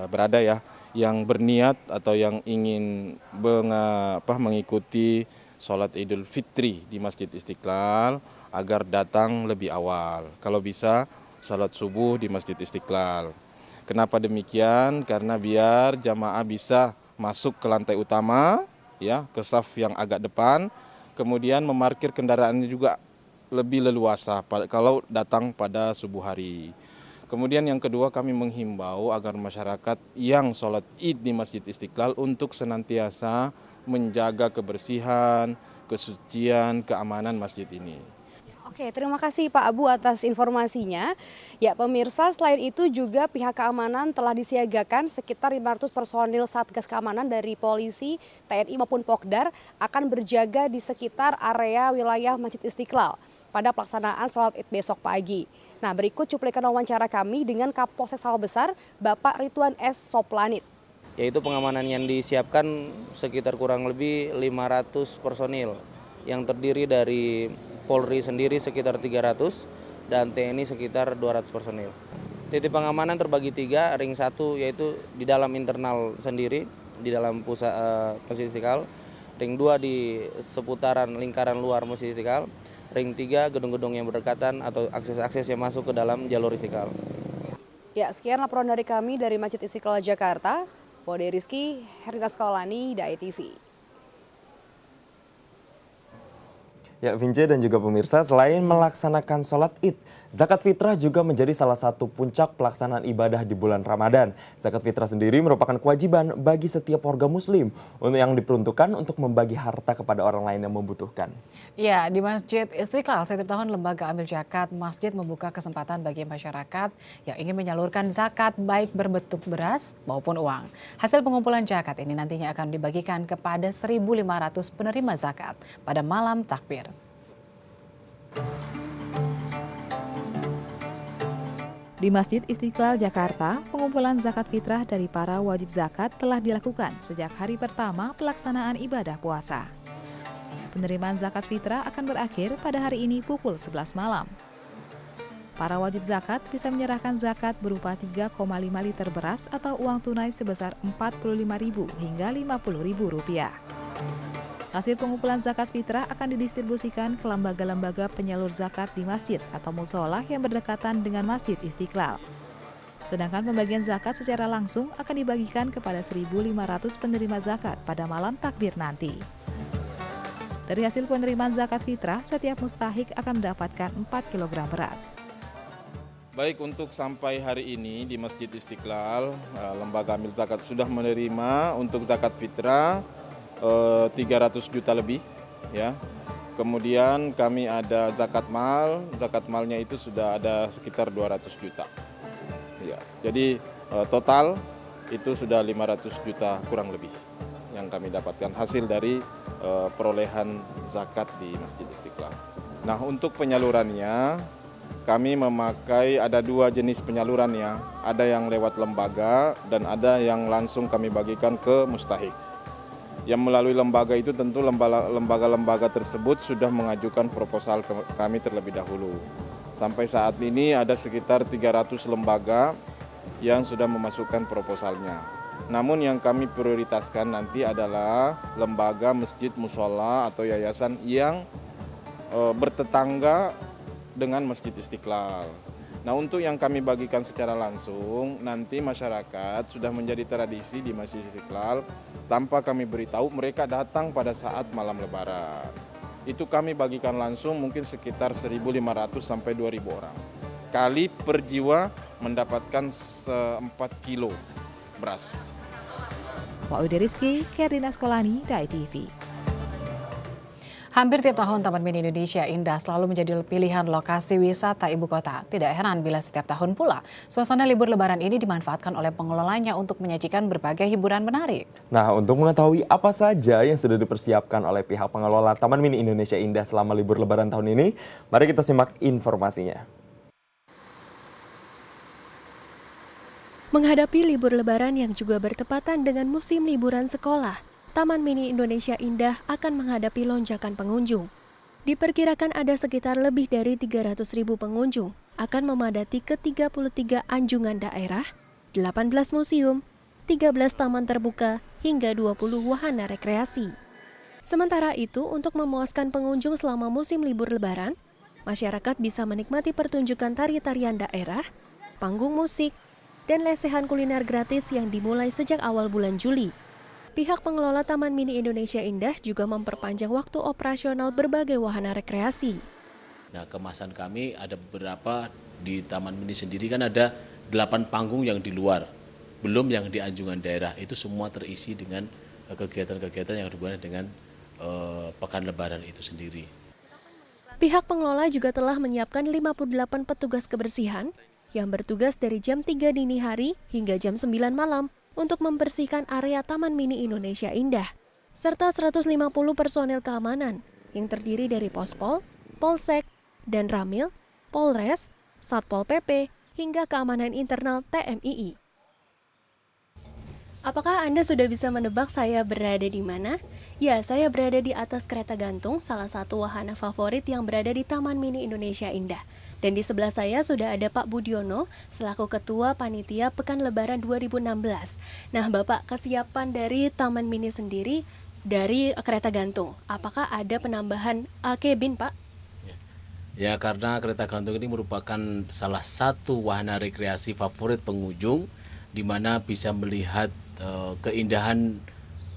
berada ya, yang berniat atau yang ingin mengikuti sholat Idul Fitri di Masjid Istiqlal agar datang lebih awal. Kalau bisa sholat subuh di Masjid Istiqlal. Kenapa demikian? Karena biar jamaah bisa masuk ke lantai utama, ya, ke saf yang agak depan, kemudian memarkir kendaraannya juga lebih leluasa kalau datang pada subuh hari. Kemudian yang kedua, kami menghimbau agar masyarakat yang sholat id di Masjid Istiqlal untuk senantiasa menjaga kebersihan, kesucian, keamanan masjid ini. Oke, terima kasih Pak Abu atas informasinya. Ya pemirsa, selain itu juga pihak keamanan telah disiagakan sekitar 500 personil Satgas Keamanan dari polisi, TNI maupun Pokdar akan berjaga di sekitar area wilayah Masjid Istiqlal pada pelaksanaan sholat id besok pagi. Nah, berikut cuplikan wawancara kami dengan Kapolsek Sawah Besar, Bapak Ridwan S. Soplanit. Yaitu pengamanan yang disiapkan sekitar kurang lebih 500 personil yang terdiri dari Polri sendiri sekitar 300 dan TNI sekitar 200 personil. Titik pengamanan terbagi 3, ring 1 yaitu di dalam internal sendiri, di dalam pusat Masjid Istiqlal, ring 2 di seputaran lingkaran luar Masjid Istiqlal, ring 3 gedung-gedung yang berdekatan atau akses-akses yang masuk ke dalam jalur Istiqlal. Ya, sekian laporan dari kami dari Masjid Istiqlal Jakarta. Wode Rizky, Herina Sekolani, Dai TV. Ya, Vince dan juga pemirsa, selain melaksanakan sholat id, zakat fitrah juga menjadi salah satu puncak pelaksanaan ibadah di bulan Ramadan. Zakat fitrah sendiri merupakan kewajiban bagi setiap warga muslim yang diperuntukkan untuk membagi harta kepada orang lain yang membutuhkan. Ya, di Masjid Istiqlal setiap tahun Lembaga Amil Zakat Masjid membuka kesempatan bagi masyarakat yang ingin menyalurkan zakat baik berbentuk beras maupun uang. Hasil pengumpulan zakat ini nantinya akan dibagikan kepada 1.500 penerima zakat pada malam takbir. Di Masjid Istiqlal Jakarta, pengumpulan zakat fitrah dari para wajib zakat telah dilakukan sejak hari pertama pelaksanaan ibadah puasa. Penerimaan zakat fitrah akan berakhir pada hari ini pukul 11 malam. Para wajib zakat bisa menyerahkan zakat berupa 3,5 liter beras atau uang tunai sebesar Rp45.000 hingga Rp50.000. Hasil pengumpulan zakat fitrah akan didistribusikan ke lembaga-lembaga penyalur zakat di masjid atau musola yang berdekatan dengan Masjid Istiqlal. Sedangkan pembagian zakat secara langsung akan dibagikan kepada 1.500 penerima zakat pada malam takbir nanti. Dari hasil penerimaan zakat fitrah, setiap mustahik akan mendapatkan 4 kg beras. Baik, untuk sampai hari ini di Masjid Istiqlal, Lembaga Amil Zakat sudah menerima untuk zakat fitrah 300 juta lebih, ya. Kemudian kami ada zakat malnya itu sudah ada sekitar 200 juta. Ya, jadi total itu sudah 500 juta kurang lebih yang kami dapatkan hasil dari perolehan zakat di Masjid Istiqlal. Nah, untuk penyalurannya kami memakai ada 2 jenis penyalurannya, ada yang lewat lembaga dan ada yang langsung kami bagikan ke mustahik. Yang melalui lembaga itu tentu lembaga-lembaga tersebut sudah mengajukan proposal ke kami terlebih dahulu. Sampai saat ini ada sekitar 300 lembaga yang sudah memasukkan proposalnya. Namun yang kami prioritaskan nanti adalah lembaga, masjid, musola atau yayasan yang bertetangga dengan Masjid Istiqlal. Nah, untuk yang kami bagikan secara langsung, nanti masyarakat sudah menjadi tradisi di Masjid Istiqlal, tanpa kami beritahu mereka datang pada saat malam Lebaran. Itu kami bagikan langsung mungkin sekitar 1.500 sampai 2.000 orang. Kali per jiwa mendapatkan 4 kilo beras. Waude Rizky, Kerdina Sekolani, Dai TV. Hampir tiap tahun Taman Mini Indonesia Indah selalu menjadi pilihan lokasi wisata ibu kota. Tidak heran bila setiap tahun pula suasana libur lebaran ini dimanfaatkan oleh pengelolanya untuk menyajikan berbagai hiburan menarik. Nah, untuk mengetahui apa saja yang sudah dipersiapkan oleh pihak pengelola Taman Mini Indonesia Indah selama libur lebaran tahun ini, mari kita simak informasinya. Menghadapi libur lebaran yang juga bertepatan dengan musim liburan sekolah, Taman Mini Indonesia Indah akan menghadapi lonjakan pengunjung. Diperkirakan ada sekitar lebih dari 300.000 pengunjung akan memadati ke-33 anjungan daerah, 18 museum, 13 taman terbuka, hingga 20 wahana rekreasi. Sementara itu, untuk memuaskan pengunjung selama musim libur lebaran, masyarakat bisa menikmati pertunjukan tari-tarian daerah, panggung musik, dan lesehan kuliner gratis yang dimulai sejak awal bulan Juli. Pihak pengelola Taman Mini Indonesia Indah juga memperpanjang waktu operasional berbagai wahana rekreasi. Nah, kemasan kami ada beberapa di Taman Mini sendiri kan ada 8 panggung yang di luar, belum yang di anjungan daerah. Itu semua terisi dengan kegiatan-kegiatan yang berhubungan dengan Pekan Lebaran itu sendiri. Pihak pengelola juga telah menyiapkan 58 petugas kebersihan yang bertugas dari jam 3 dini hari hingga jam 9 malam untuk membersihkan area Taman Mini Indonesia Indah, serta 150 personel keamanan yang terdiri dari Pospol, Polsek, dan Ramil, Polres, Satpol PP, hingga keamanan internal TMII. Apakah Anda sudah bisa menebak saya berada di mana? Ya, saya berada di atas kereta gantung, salah satu wahana favorit yang berada di Taman Mini Indonesia Indah. Dan di sebelah saya sudah ada Pak Budiono, selaku Ketua Panitia Pekan Lebaran 2016. Nah, Bapak, kesiapan dari Taman Mini sendiri dari kereta gantung, apakah ada penambahan kabin, Pak? Ya, karena kereta gantung ini merupakan salah satu wahana rekreasi favorit pengunjung, di mana bisa melihat keindahan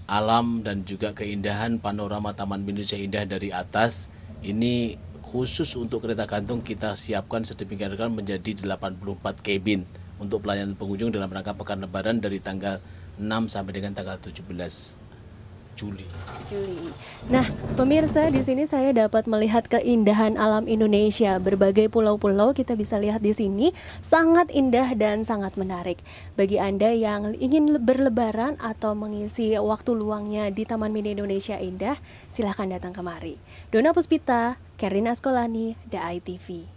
alam dan juga keindahan panorama Taman Mini Indonesia Indah dari atas. Ini khusus untuk kereta gantung kita siapkan sedemikian rupa menjadi 84 kabin untuk pelayanan pengunjung dalam rangka Pekan Lebaran dari tanggal 6 sampai dengan tanggal 17 Juli. Nah, pemirsa, di sini saya dapat melihat keindahan alam Indonesia. Berbagai pulau-pulau kita bisa lihat di sini, sangat indah dan sangat menarik. Bagi Anda yang ingin berlebaran atau mengisi waktu luangnya di Taman Mini Indonesia Indah, silahkan datang kemari. Dona Puspita, Karina Skolani, DAI TV.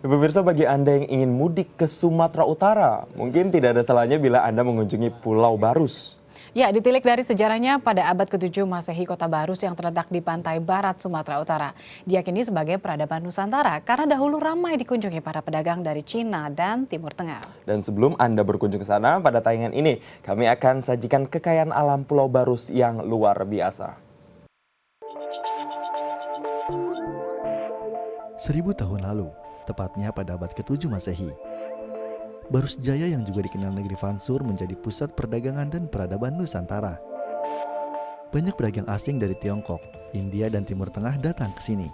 Pemirsa, bagi Anda yang ingin mudik ke Sumatera Utara, mungkin tidak ada salahnya bila Anda mengunjungi Pulau Barus. Ya, ditilik dari sejarahnya pada abad ke-7 Masehi, Kota Barus yang terletak di pantai barat Sumatera Utara diyakini sebagai peradaban Nusantara karena dahulu ramai dikunjungi para pedagang dari Cina dan Timur Tengah. Dan sebelum Anda berkunjung ke sana, pada tayangan ini kami akan sajikan kekayaan alam Pulau Barus yang luar biasa. 1000 tahun lalu, tepatnya pada abad ke-7 Masehi, Barus Jaya yang juga dikenal negeri Fansur menjadi pusat perdagangan dan peradaban Nusantara. Banyak pedagang asing dari Tiongkok, India, dan Timur Tengah datang ke sini.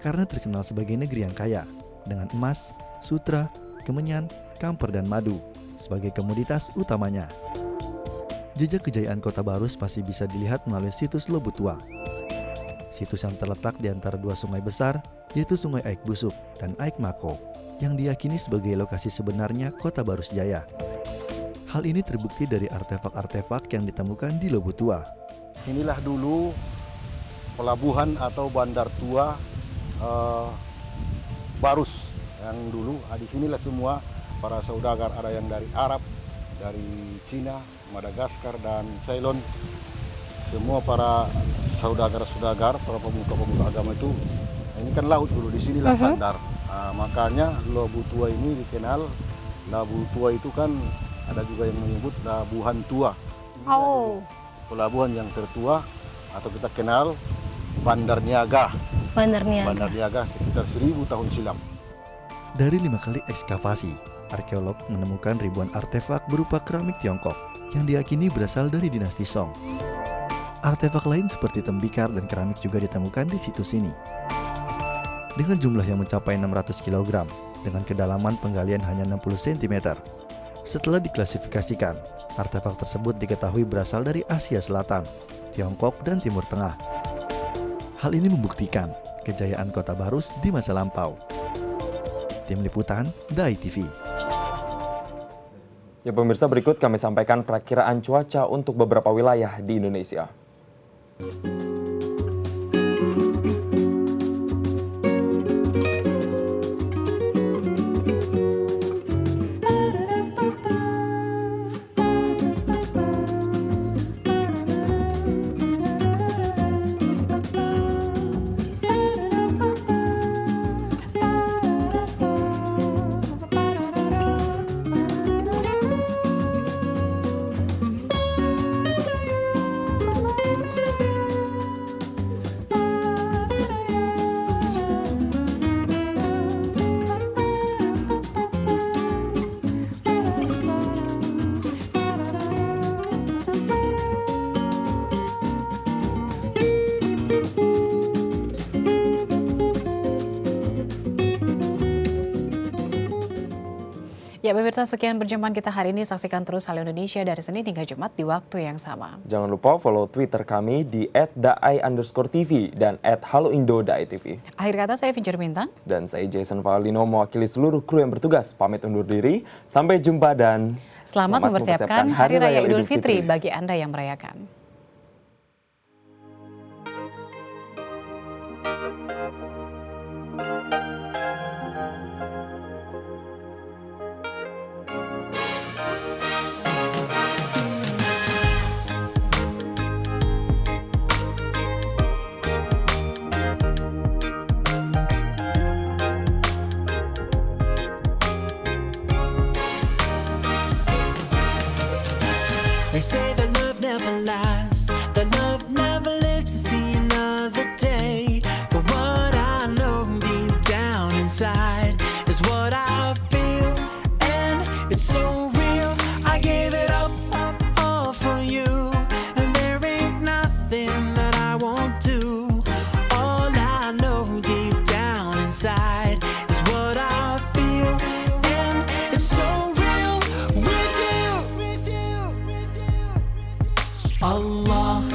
Karena terkenal sebagai negeri yang kaya, dengan emas, sutra, kemenyan, kamper, dan madu sebagai komoditas utamanya. Jejak kejayaan Kota Barus masih bisa dilihat melalui situs Lobutua. Situs yang terletak di antara dua sungai besar, yaitu Sungai Aik Busuk dan Aik Mako, yang diyakini sebagai lokasi sebenarnya Kota Barus Jaya. Hal ini terbukti dari artefak-artefak yang ditemukan di Lobutua. Inilah dulu pelabuhan atau bandar tua Barus yang dulu. Di sinilah semua para saudagar, ada yang dari Arab, dari Cina, Madagaskar, dan Ceylon. Semua para saudagar-saudagar, para pemuka-pemuka agama itu, ini kan laut dulu, di sinilah bandar. Makanya Lobutua ini dikenal, Lobutua itu kan ada juga yang menyebut Labuhan Tua. Oh. Pelabuhan yang tertua atau kita kenal Bandar Niaga. Bandar Niaga. Bandar Niaga sekitar 1000 tahun silam. Dari 5 kali ekskavasi, arkeolog menemukan ribuan artefak berupa keramik Tiongkok yang diyakini berasal dari dinasti Song. Artefak lain seperti tembikar dan keramik juga ditemukan di situs ini. Dengan jumlah yang mencapai 600 kg, dengan kedalaman penggalian hanya 60 cm. Setelah diklasifikasikan, artefak tersebut diketahui berasal dari Asia Selatan, Tiongkok, dan Timur Tengah. Hal ini membuktikan kejayaan Kota Barus di masa lampau. Tim Liputan, DAI TV. Ya pemirsa, berikut kami sampaikan perakiraan cuaca untuk beberapa wilayah di Indonesia. Ya pemirsa, sekian perjumpaan kita hari ini. Saksikan terus Halo Indonesia dari Senin hingga Jumat di waktu yang sama. Jangan lupa follow Twitter kami di @daai_tv dan @haloindo.tv. Akhir kata saya Vincer Bintang. Dan saya Jason Valino mewakili seluruh kru yang bertugas. Pamit undur diri. Sampai jumpa dan Selamat mempersiapkan Hari Raya Idul Fitri bagi Anda yang merayakan. They say that love never lasts, that love never lives to see another day. But what I know deep down inside is what I feel, and it's so real. I gave it up all for you, and there ain't nothing that I won't do. All I know deep down inside is what I feel, and it's so real with you. Allah,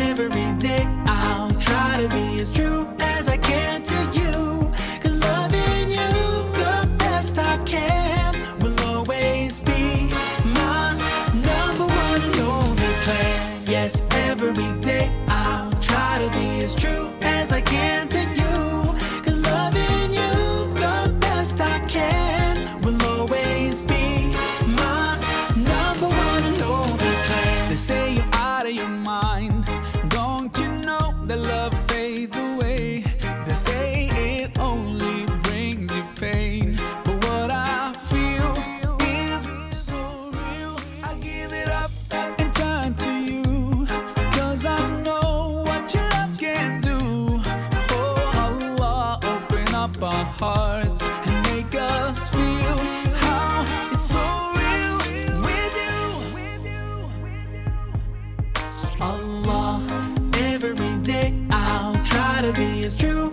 every day I'll try to be as true as I can to you, 'cause loving you the best I can will always be my number one and only plan. Yes, every day I'll try to be as true as I can to you, 'cause loving you the best I can will always be my number one and only plan. They say you're out of your mind, don't you know that love fades away? They say it only brings you pain, but what I feel is so real. I give it up and turn to you, 'cause I know what your love can do. Oh Allah, open up our hearts and make us feel how it's so real with you. Allah, every day I'll try to be as true